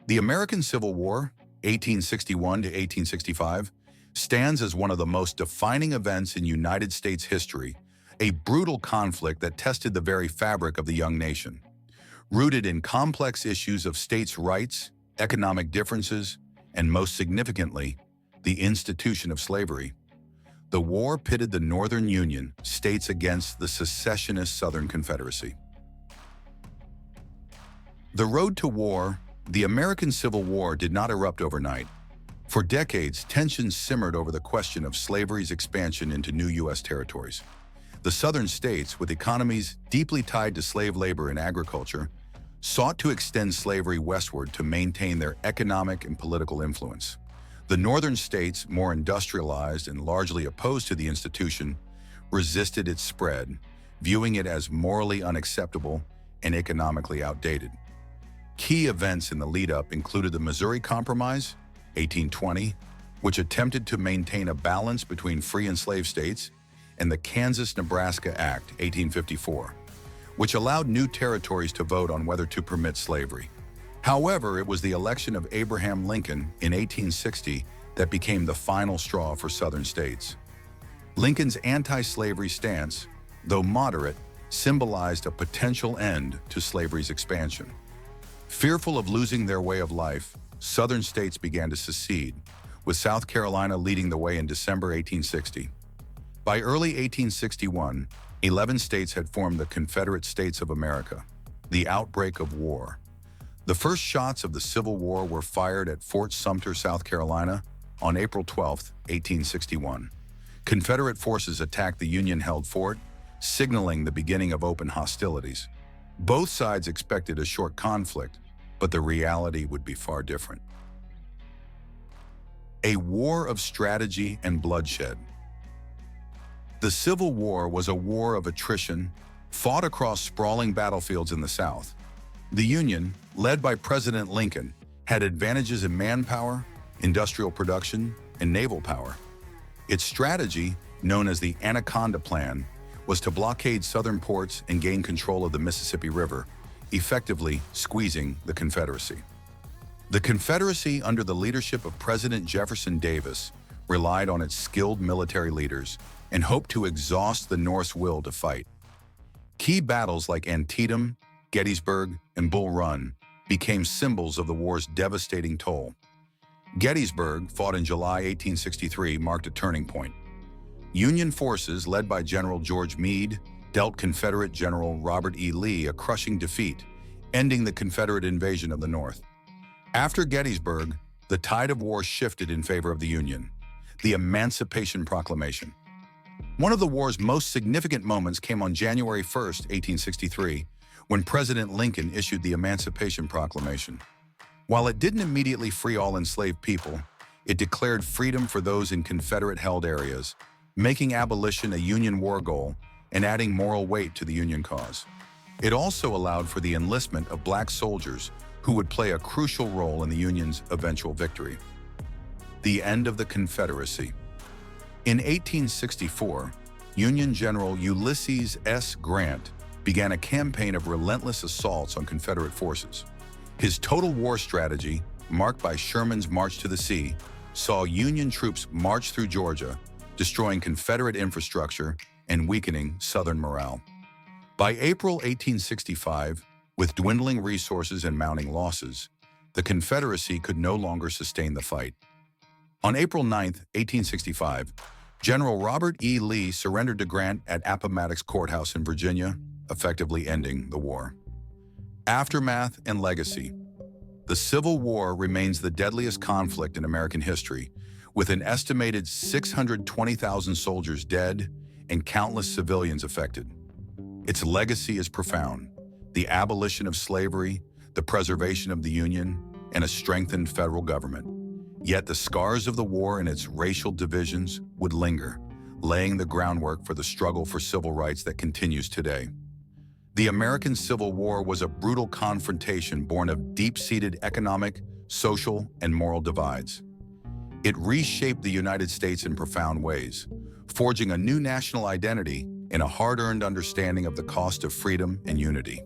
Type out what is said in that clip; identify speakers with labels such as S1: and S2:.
S1: The American Civil War, 1861 to 1865, stands as one of the most defining events in United States history, a brutal conflict that tested the very fabric of the young nation. Rooted in complex issues of states' rights, economic differences, and most significantly, the institution of slavery. The war pitted the Northern Union states against the secessionist Southern Confederacy. The road to war, the American Civil War, did not erupt overnight. For decades, tensions simmered over the question of slavery's expansion into new U.S. territories. The Southern states, with economies deeply tied to slave labor and agriculture, sought to extend slavery westward to maintain their economic and political influence. The Northern states, more industrialized and largely opposed to the institution, resisted its spread, viewing it as morally unacceptable and economically outdated. Key events in the lead-up included the Missouri Compromise, 1820, which attempted to maintain a balance between free and slave states, and the Kansas-Nebraska Act, 1854, which allowed new territories to vote on whether to permit slavery. However, it was the election of Abraham Lincoln in 1860 that became the final straw for Southern states. Lincoln's anti-slavery stance, though moderate, symbolized a potential end to slavery's expansion. Fearful of losing their way of life, Southern states began to secede, with South Carolina leading the way in December 1860. By early 1861, 11 states had formed the Confederate States of America. The outbreak of war. The first shots of the Civil War were fired at Fort Sumter, South Carolina, on April 12, 1861. Confederate forces attacked the Union-held fort, signaling the beginning of open hostilities. Both sides expected a short conflict, but the reality would be far different. A war of strategy and bloodshed. The Civil War was a war of attrition, fought across sprawling battlefields in the South. The Union, led by President Lincoln, had advantages in manpower, industrial production, and naval power. Its strategy, known as the Anaconda Plan, was to blockade southern ports and gain control of the Mississippi River, effectively squeezing the Confederacy. The Confederacy, under the leadership of President Jefferson Davis, relied on its skilled military leaders and hoped to exhaust the North's will to fight. Key battles like Antietam, Gettysburg, and Bull Run became symbols of the war's devastating toll. Gettysburg, fought in July 1863, marked a turning point. Union forces, led by General George Meade, dealt Confederate General Robert E. Lee a crushing defeat, ending the Confederate invasion of the North. After Gettysburg, the tide of war shifted in favor of the Union. The Emancipation Proclamation. One of the war's most significant moments came on January 1, 1863, when President Lincoln issued the Emancipation Proclamation. While it didn't immediately free all enslaved people, it declared freedom for those in Confederate-held areas, making abolition a Union war goal and adding moral weight to the Union cause. It also allowed for the enlistment of black soldiers who would play a crucial role in the Union's eventual victory. The end of the Confederacy. In 1864, Union General Ulysses S. Grant began a campaign of relentless assaults on Confederate forces. His total war strategy, marked by Sherman's March to the Sea, saw Union troops march through Georgia, destroying Confederate infrastructure and weakening Southern morale. By April 1865, with dwindling resources and mounting losses, the Confederacy could no longer sustain the fight. On April 9, 1865, General Robert E. Lee surrendered to Grant at Appomattox Courthouse in Virginia, effectively ending the war. Aftermath and legacy. The Civil War remains the deadliest conflict in American history, with an estimated 620,000 soldiers dead and countless civilians affected. Its legacy is profound: the abolition of slavery, the preservation of the Union, and a strengthened federal government. Yet the scars of the war and its racial divisions would linger, laying the groundwork for the struggle for civil rights that continues today. The American Civil War was a brutal confrontation born of deep-seated economic, social, and moral divides. It reshaped the United States in profound ways, forging a new national identity and a hard-earned understanding of the cost of freedom and unity.